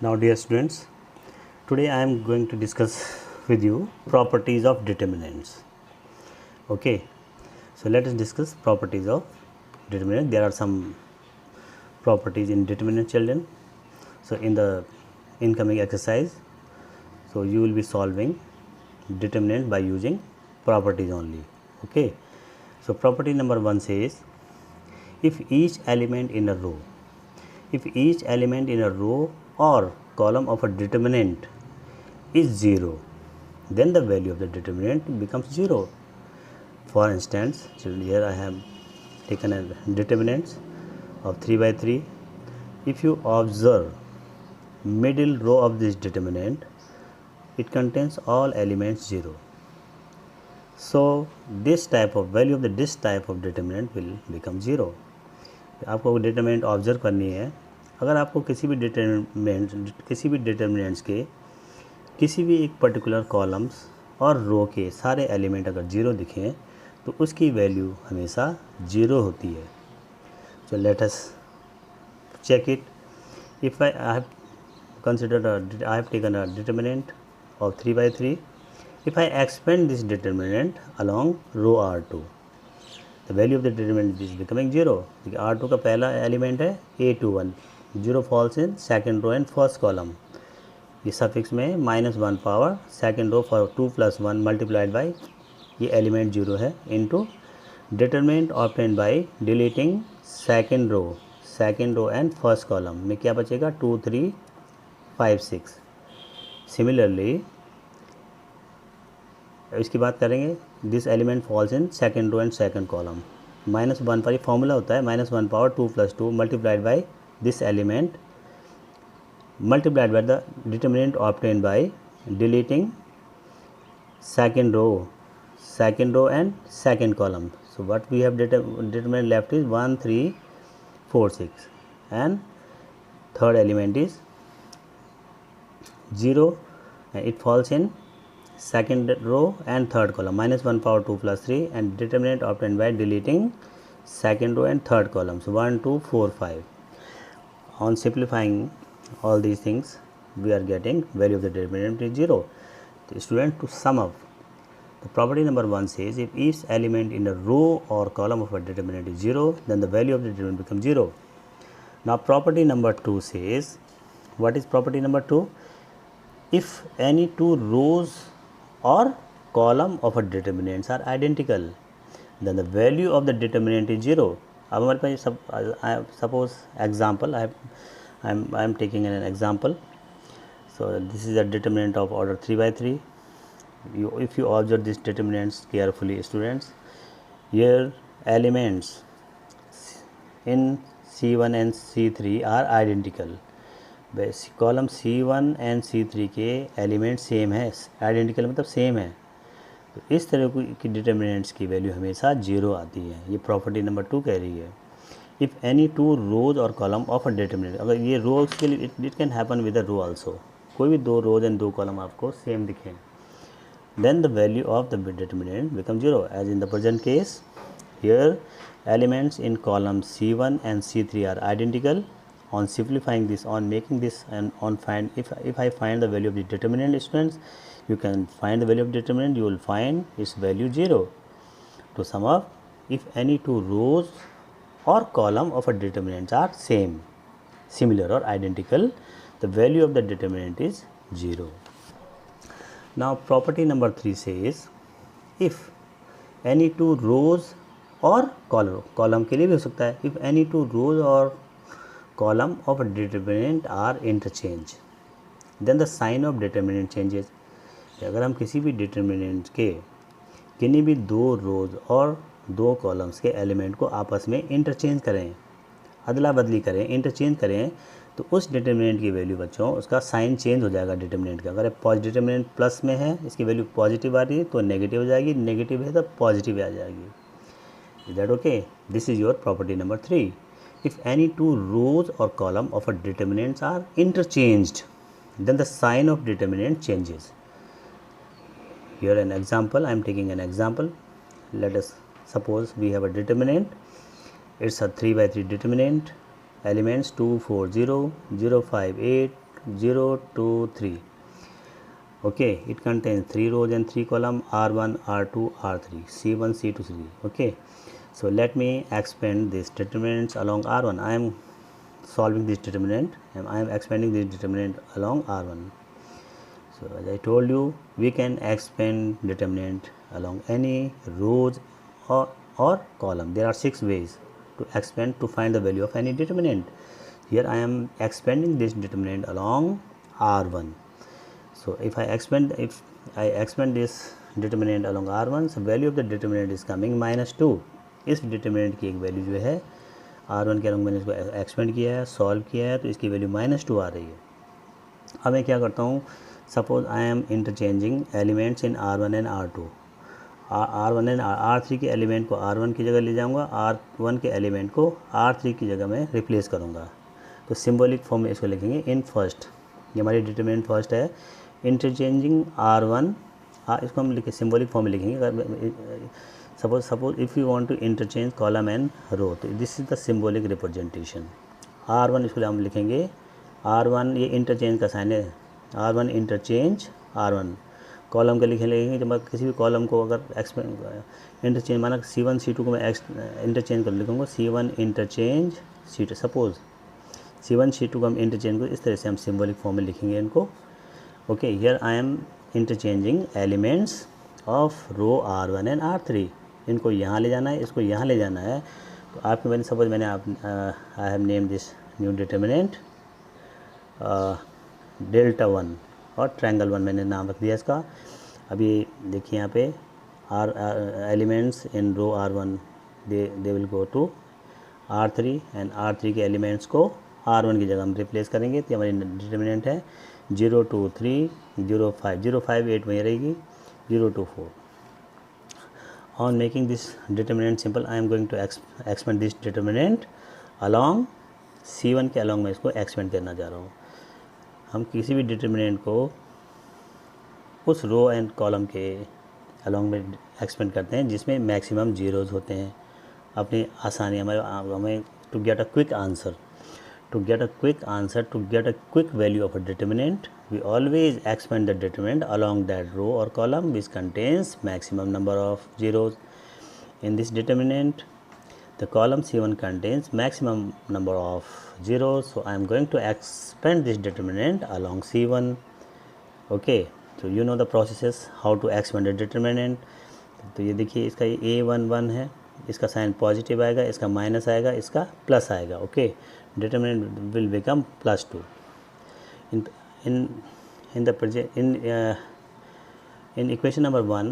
Now dear students, today I am going to discuss with you properties of determinants. Okay, so let us discuss properties of determinant. There are some properties in determinant, children. So in the incoming exercise, so you will be solving determinant by using properties only. Okay, so property number 1 says, if each element in a row or column of a determinant is 0, then the value of the determinant becomes 0. For instance, here I have taken a determinants of 3 by 3. If you observe middle row of this determinant, it contains all elements 0. So this type of value of this type of determinant will become 0. आपको determinant observe करनी है. अगर आपको किसी भी determinants के किसी भी एक पर्टिकुलर कॉलम्स और रो के सारे एलिमेंट अगर 0 दिखें तो उसकी वैल्यू हमेशा 0 होती है. So let us check it. If I have taken a determinant of 3 by 3. If I expand this determinant along row R2, the value of the determinant is becoming 0. R2 का पहला element है A21, 0 falls in second row and first column. ये suffix में -1 power second row for 2 + 1 multiplied by ये element 0 है into determinant obtained by deleting second row and first column में क्या बचेगा 2 3 5 6. सिमिलरली इसकी बात करेंगे, this element falls in second row and second column. -1 पर ये फॉर्मूला होता है -1 power 2 + 2 multiplied by this element multiplied by the determinant obtained by deleting second row and second column. So what we have determinant left is 1 3 4 6 and third element is 0 and it falls in second row and third column. -1 power 2 + 3 and determinant obtained by deleting second row and third column. So 1 2 4 5. On simplifying all these things, we are getting value of the determinant is 0. The student, to sum up, the property number 1 says, if each element in a row or column of a determinant is 0, then the value of the determinant becomes 0. Now property number 2 says, what is property number 2? If any two rows or column of a determinants are identical, then the value of the determinant is 0. अब हमारे पास suppose example I am taking an example. So this is a determinant of order 3 by 3. If you observe these determinants carefully, students, here elements in C1 and C3 are identical. Column C1 and C3 के element same है. Identical मतलब same है. तो इस तरह की determinants की value हमेशा 0 आती है. ये प्रॉपर्टी नंबर 2 कह रही है. इफ़ एनी टू रोज और कॉलम ऑफ अ डिटरमिनेंट, अगर ये रोज के लिए it can happen with a row also, कोई भी 2 रोज एंड 2 कॉलम आपको सेम दिखें, then the value of the determinant become 0 as in the present case. Here elements in column C1 and C3 are identical. On simplifying this, on making this, and on find if I find the value of the determinant, students, you can find the value of determinant, you will find its value 0. To sum up, if any two rows or column of a determinants are similar or identical, the value of the determinant is 0. Now property number 3 says, if any two rows or column के लिए भी हो सकता है, if any two rows or column of a determinant are interchange, then the sign of determinant changes. अगर हम किसी भी डिटरमिनेंट के किन्हीं भी 2 रोज और 2 कॉलम्स के एलिमेंट को आपस में इंटरचेंज करें, अदला बदली करें, इंटरचेंज करें, तो उस डिटरमिनेंट की वैल्यू बच्चों उसका साइन चेंज हो जाएगा डिटरमिनेंट का. अगर डिटरमिनेंट प्लस में है, इसकी वैल्यू पॉजिटिव आ रही है तो नेगेटिव हो जाएगी, नेगेटिव है तो पॉजिटिव आ जाएगी. Is that okay? This is your property number 3. If any two rows or column of a determinants are interchanged, then the sign of determinant changes. Here an example, I am taking an example. Let us suppose we have a determinant. It's a 3 by 3 determinant. Elements 2 4 0 0 5 8 0 to 3. Okay, it contains 3 rows and 3 columns, R1, R2, R3, C1, C2, C3. Okay, so let me expand these determinants along R1. I am solving this determinant and I am expanding this determinant along R1. So as I told you, we can expand determinant along any rows or column. There are 6 ways to expand to find the value of any determinant. Here I am expanding this determinant along R1. So if I expand this determinant along R1, so value of the determinant is coming -2. इस determinant की एक value जो है R1 के along मैंने इसको expand किया है, सॉल्व किया है, तो इसकी वैल्यू -2 आ रही है. अब मैं क्या करता हूँ, suppose I am interchanging elements in R1 and R2. R1 and R3 के एलिमेंट को R1 की जगह ले जाऊँगा, R1 के एलिमेंट को R3 की जगह में रिप्लेस करूँगा. तो सिम्बॉलिक फॉर्म में इसको लिखेंगे इन फर्स्ट. ये हमारी डिटरमिनेंट फर्स्ट है, इंटरचेंजिंग R1. इसको हम लिखे सिम्बॉलिक फॉर्म में लिखेंगे. Suppose if you want to interchange column and row, तो this is the symbolic representation. R1 इसको हम लिखेंगे R1, ये इंटरचेंज का साइन है, R1 इंटरचेंज R1. कॉलम के लिखेंगे, जब मैं किसी भी कॉलम को अगर इंटरचेंज माना C1 C2 को मैं इंटरचेंज कर लिखूँगा C1 interchange C2. Suppose C1 C2 को हम इंटरचेंज को इस तरह से हम सिम्बॉलिक फॉर्म में लिखेंगे इनको. Okay, here I am interchanging elements of row R1 and R3. इनको यहाँ ले जाना है, इसको यहाँ ले जाना है. तो आपके मैंने सपोज मैंने I have name this new determinant delta 1 और ट्रायंगल 1 मैंने नाम रख दिया इसका. अभी देखिए यहाँ पे elements in row R1 they will go to R3 and R3 के एलिमेंट्स को R1 की जगह हम रिप्लेस करेंगे. तो हमारी डिटरमिनेंट है 0 to 3, 0 5, 0 5 8 वहीं रहेगी, 0 to 4. On making this determinant simple, I am going to expand this determinant along C1 के along मैं इसको expand करना जा रहा हूँ. हम किसी भी डिटरमिनेंट को उस रो एंड कॉलम के अलॉन्ग में एक्सपेंड करते हैं जिसमें मैक्सिमम जीरोज़ होते हैं. अपनी आसानी हमें to get a quick answer, to get a quick value of a determinant, we always expand the determinant along that row or column which contains maximum number of zeros. In this determinant, the column C1 contains maximum number of zeros, so I am going to expand this determinant along C1. Okay, so you know the processes how to expand a determinant. तो ये देखिए, इसका A11 है, इसका sign positive आएगा, इसका minus आएगा, इसका प्लस आएगा. Okay, determinant will become +2. In equation number 1,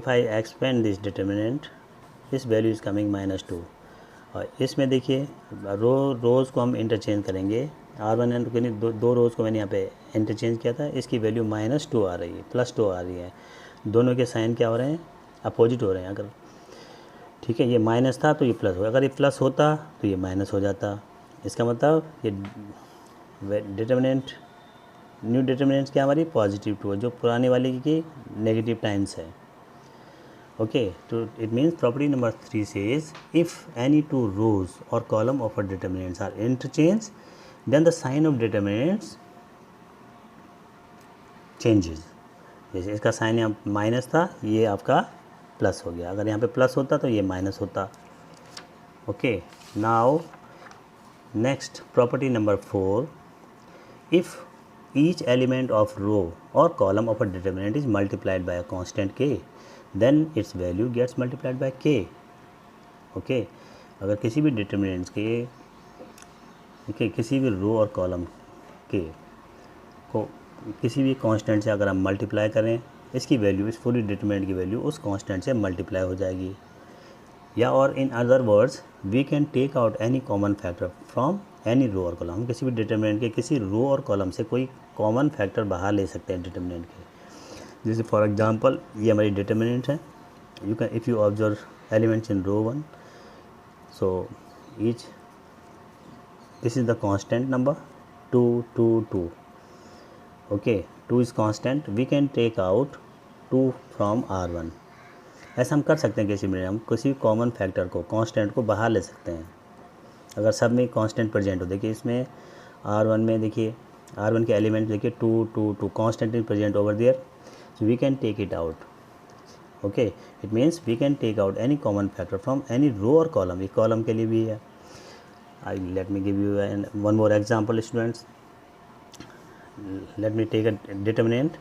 if I expand this determinant, this value is coming -2. और इसमें देखिए रोज़ को हम इंटरचेंज करेंगे. R1 एंड दो रोज़ को मैंने यहाँ पे इंटरचेंज किया था, इसकी वैल्यू -2 आ रही है, +2 आ रही है. दोनों के साइन क्या हो रहे हैं, अपोजिट हो रहे हैं. अगर ठीक है, ये माइनस था तो ये प्लस होगा, अगर ये प्लस होता तो ये माइनस हो जाता. इसका मतलब ये डिटरमिनेंट न्यू डिटरमिनेंट क्या हमारी पॉजिटिव 2 है, जो पुरानी वाली की नेगेटिव टाइम्स है. ओके, तो it means property number 3 says if any 2 rows और column of a determinants are interchange then the sign of determinants changes. जैसे इसका साइन यहाँ माइनस था, ये आपका प्लस हो गया. अगर यहाँ पे प्लस होता तो ये माइनस होता. Okay, now next property number 4, if each element of row or column of a determinant is multiplied by a constant k, then its value gets multiplied by k. okay, अगर किसी भी determinants के किसी भी रो और column के को किसी भी कांस्टेंट से अगर हम मल्टीप्लाई करें, इसकी वैल्यू, इस पूरी डिटरमिनेंट की वैल्यू उस कांस्टेंट से मल्टीप्लाई हो जाएगी. या और in other words we can take out any common factor from any row और कॉलम. हम किसी भी डिटरमिनेंट के किसी रो और कॉलम से कोई कॉमन फैक्टर बाहर ले सकते हैं डिटरमिनेंट के. जैसे फॉर एग्जांपल ये हमारी डिटरमिनेंट है. You can if you observe elements in row 1, so each this is the constant number 2 2 2. Okay, 2 is constant, we can take out 2 from R1. ऐसा हम कर सकते हैं किसी में, हम किसी कॉमन फैक्टर को, कांस्टेंट को बाहर ले सकते हैं अगर सब में कांस्टेंट प्रेजेंट हो. देखिए इसमें R1 में देखिए R1 के एलिमेंट देखिए 2 constant is present over there, so we can take it out. Okay, it means we can take out any common factor from any row और कॉलम. ये कॉलम के लिए भी है. I let me give you one more example, students. Let me take a determinant.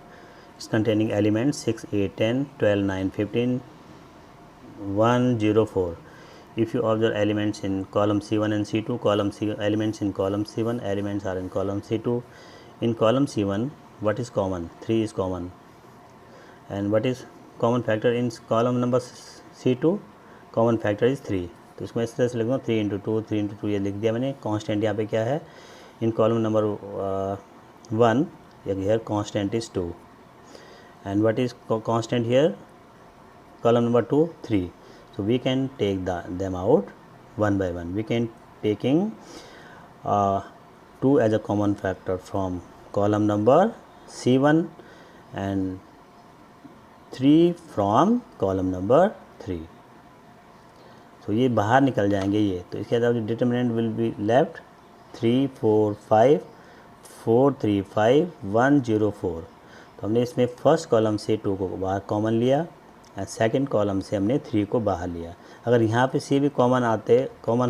It's containing elements 6, 8, 10, 12, 9, 15, 1, 0, 4. If you observe elements in column C1 and C2, elements in column C1, elements are in column C2. In column C1, what is common? 3 is common. And what is common factor in column number C2? Common factor is 3. तो इसको इस तरह से लिखूँगा 3 × 2, 3 × 2 ये लिख दिया मैंने. कांस्टेंट यहाँ पे क्या है? In column number 1 here constant is 2. And what is constant here? Column number 2, 3. So we can take them out one by one. We can taking 2 as a common factor from column number C1 and 3 from column number 3. तो ये बाहर निकल जाएंगे ये. तो इसके अलावा determinant will be left 3, 4, 5, 4, 3, 5, 1, 0, 4. तो हमने इसमें फर्स्ट कॉलम से 2 को बाहर कॉमन लिया एंड सेकंड कॉलम से हमने 3 को बाहर लिया. अगर यहाँ पे C भी कॉमन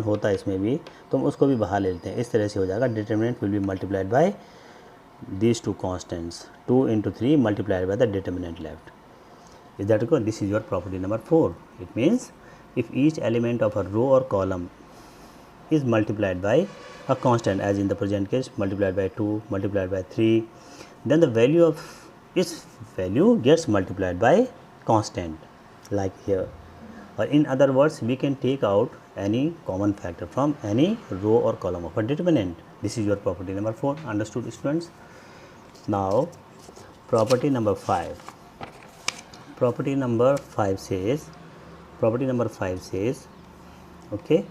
होता है इसमें भी, तो हम उसको भी बाहर ले लेते हैं. इस तरह से हो जाएगा. Determinant will be multiplied by these 2 constants. 2 × 3 multiplied by the determinant left. Is that okay? This is your property number 4. It means if each element of a row or column is multiplied by a constant, as in the present case multiplied by 2, multiplied by 3, then the value of its value gets multiplied by constant, like here. Or in other words, we can take out any common factor from any row or column of a determinant. This is your property number 4. Understood, students? Now property number 5. Property number 5 says, okay,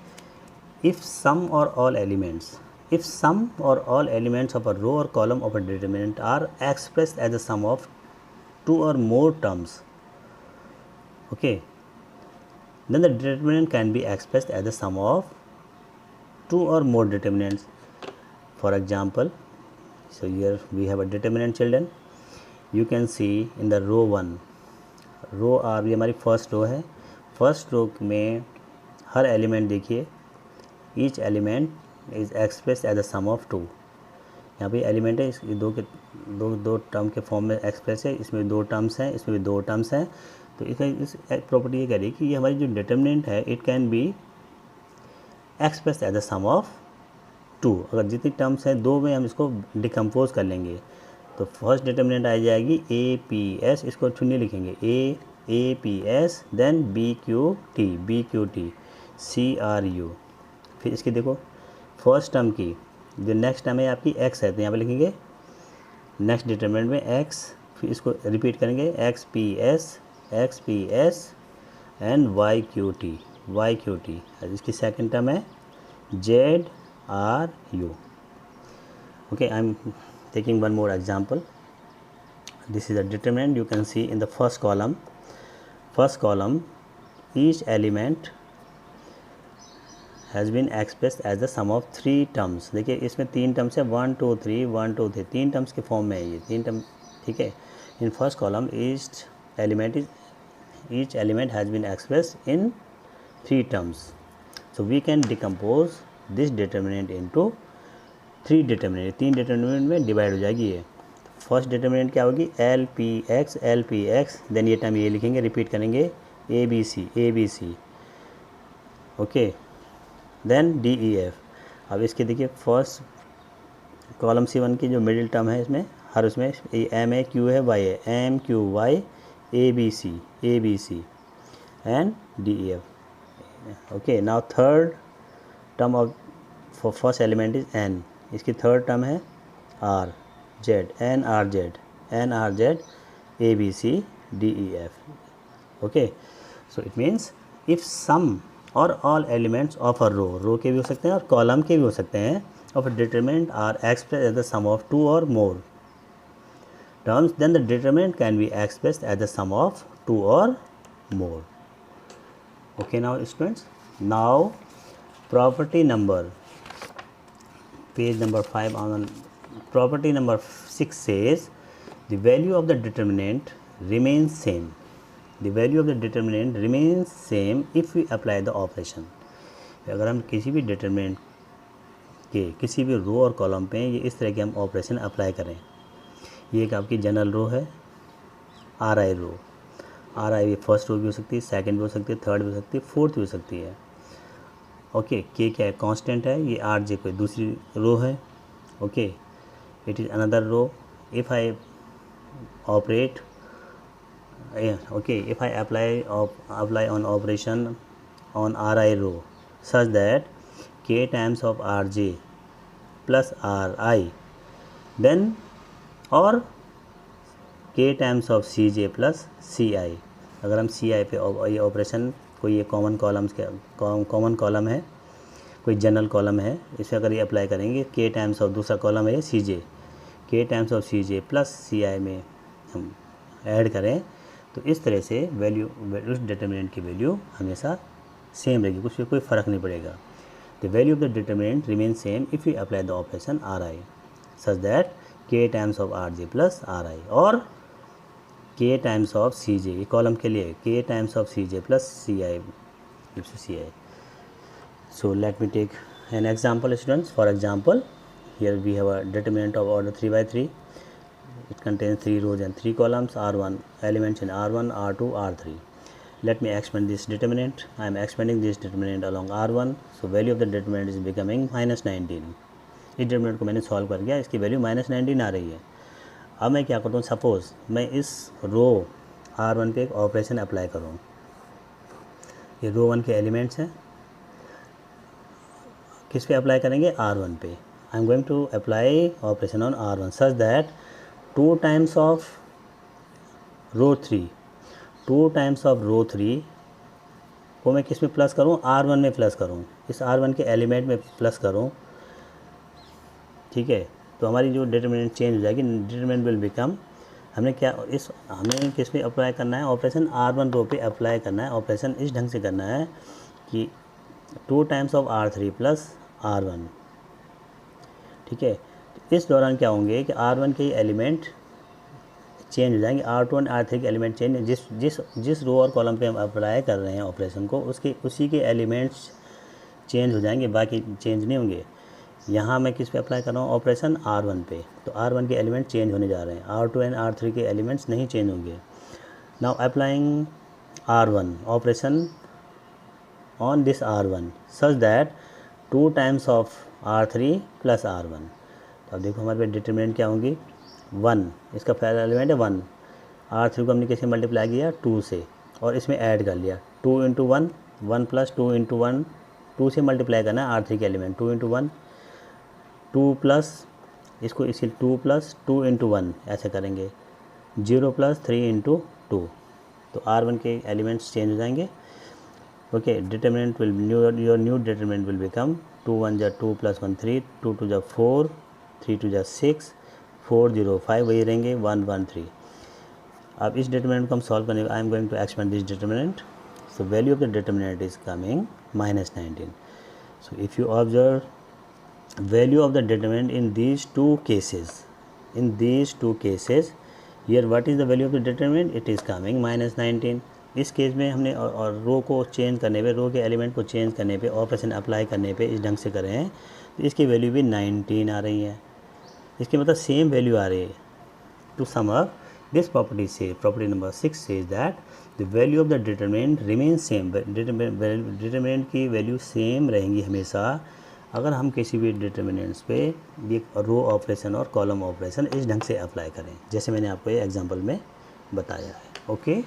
if some or all elements of a row or column of a determinant are expressed as the sum of 2 or more terms, okay, then the determinant can be expressed as the sum of 2 or more determinants. For example, so here we have a determinant, children. You can see in the row 1, row R, ये हमारी first row है. First row में हर element देखिए, each element is express as a sum of 2. यहाँ पे element है, इसकी दो टर्म के फॉर्म में एक्सप्रेस है. इसमें 2 टर्म्स हैं, इसमें भी 2 टर्म्स हैं. तो इस प्रॉपर्टी ये कह रही है कि ये हमारी जो डिटर्मिनेंट है, it can be express as a sum of 2. अगर जितनी टर्म्स हैं 2 में हम इसको डिकम्पोज कर लेंगे, तो फर्स्ट डिटर्मिनेंट आ जाएगी APS. इसको शून्य लिखेंगे, APS, देन BQT, CRU. फिर इसकी देखो फर्स्ट टर्म की जो नेक्स्ट टर्म है आपकी X है, तो यहाँ पे लिखेंगे नेक्स्ट डिटर्मिनेंट में X. फिर इसको रिपीट करेंगे XPS एंड YQT. इसकी सेकंड टर्म है ZRU. Okay, I am taking one more example. This is a determinant. You can see in the first column, each element has been expressed as the sum of 3 terms. देखिए इसमें 3 terms है, 1 2 3 1 2 3, 3 terms के form में है ये 3 term. ठीक है. In first column each element has been expressed in 3 terms. So we can decompose this determinant into 3 determinant. 3 determinant में डिवाइड हो जाएगी ये. फर्स्ट डिटर्मिनेंट क्या होगी? LPX. देन ये टाइम ये लिखेंगे, रिपीट करेंगे ABC. Okay, then DEF. अब इसके देखिए फर्स्ट कॉलम C1 की जो मिडिल टर्म है, इसमें हर उसमें M है, Q है, Y है, MQY ABC and DEF. Okay, now third term of for first element is N. इसकी थर्ड टर्म है NRZ ABC DEF. Okay, so it means if some और all elements of a row के भी हो सकते हैं और कॉलम के भी हो सकते हैं, of a determinant are express as the sum of 2 और मोर terms, then the determinant can be expressed as the sum of 2 or more. Okay, now students, now property number, page number 5 on property number 6 says the value of the determinant remains same. The value of the determinant remains same if we apply the operation. अगर हम किसी भी determinant के किसी भी रो और column पे ये इस तरह के हम ऑपरेशन अप्लाई करें, ये एक आपकी जनरल रो है, R I row. R I first row भी हो सकती है, सेकंड भी हो सकती है, थर्ड भी हो सकती है, फोर्थ भी हो सकती है. ओके, के क्या है, कांस्टेंट है. ये आर जे कोई दूसरी रो है. Okay, it is another row. If I operate if I apply on operation on Ri row such that k times of Rj plus Ri, then or k times of Cj plus Ci. अगर हम Ci पे ये operation कोई ये common column है, कोई general column है, इसे अगर ये अप्लाई करेंगे k टाइम्स ऑफ दूसरा कॉलम है Cj, k times of Cj plus Ci में हम ऐड करें तो इस तरह से वैल्यू उस डिटर्मिनेंट की वैल्यू हमेशा सेम रहेगी, कुछ कोई फ़र्क नहीं पड़ेगा. The value of the determinant remain same if you apply the operation R I such that K times of R J plus R I और के टाइम्स ऑफ सी जे. ये कॉलम के लिए K times of C J plus C I. So let me take an example, students. For example, here we have a determinant of order 3 by 3. It contains 3 rows and 3 columns, R1 elements in R1, R2, R3. Let me expand this determinant. I am expanding this determinant along R1. So value of the determinant is becoming -19. इस determinant को मैंने solve कर दिया, इसकी value -19 आ रही है. अब मैं क्या करता हूँ, सपोज़ मैं इस रो R1 पे एक ऑपरेशन अप्लाई करूँ. ये रो 1 के एलिमेंट्स हैं, किस पे अप्लाई करेंगे, R1 पे. I am going to apply operation on R1 such that 2 times of row 3 को मैं किस में प्लस करूँ, R1 में प्लस करूँ, इस R1 के एलिमेंट में प्लस करूँ. ठीक है, तो हमारी जो डिटरमिनेंट चेंज हो जाएगी. डिटरमिनेंट विल बिकम, हमें किस में अप्लाई करना है, ऑपरेशन R1 रो पे अप्लाई करना है. ऑपरेशन इस ढंग से करना है कि 2 times of R3 plus R1. ठीक है, इस दौरान क्या होंगे कि R1 के एलिमेंट चेंज हो जाएंगे, R2 और R3 के एलिमेंट चेंज, जिस रो और कॉलम पे हम अप्लाई कर रहे हैं ऑपरेशन को उसी के एलिमेंट्स चेंज हो जाएंगे, बाकी चेंज नहीं होंगे. यहाँ मैं किस पे अप्लाई कर रहा हूँ, ऑपरेशन R1 पे, तो R1 के एलिमेंट चेंज होने जा रहे हैं, R2 एंड R3 के एलिमेंट्स नहीं चेंज होंगे. Now applying R1 operation on this R1 such that 2 times of R3 plus R1. अब देखो हमारे पे डिटरमिनेंट क्या होंगी, 1, इसका पहला एलिमेंट है 1. R3 को हमने कैसे मल्टीप्लाई किया, 2 से, और इसमें ऐड कर लिया 2 × 1, 1 प्लस 2 × 1, 2 से मल्टीप्लाई करना है R3 के एलिमेंट, 2 × 1, 2 प्लस इसको इसी 2 प्लस 2 × 1 ऐसे करेंगे, 0 प्लस 3 × 2, तो R1 के एलिमेंट्स चेंज हो जाएंगे. Okay, determinant your new determinant will become 2 1 = 2 + 1 3, 2 2 = 4, 3 2 = 6, 4 0 5, वही रहेंगे 1 1 3. अब इस डिटरमिनेंट को हम सॉल्व करने, I am going to expand this determinant. So value of the determinant is coming -19. So if you observe value of the determinant in these two cases, here what is the value of the determinant, it is coming -19. इस case में हमने और रो को change करने पे, रो के element को change करने पे, ऑपरेशन अप्लाई करने पे इस ढंग से करें हैं तो इसकी वैल्यू भी 19 आ रही है. इसकी मतलब सेम वैल्यू आ रही है. To sum up, this property number 6 says that the value of the determinant remain same. Determinant की वैल्यू सेम रहेंगी हमेशा अगर हम किसी भी डिटरमिनेंट्स पे ये रो ऑपरेशन और कॉलम ऑपरेशन इस ढंग से अप्लाई करें, जैसे मैंने आपको ये एग्जांपल में बताया है. ओके.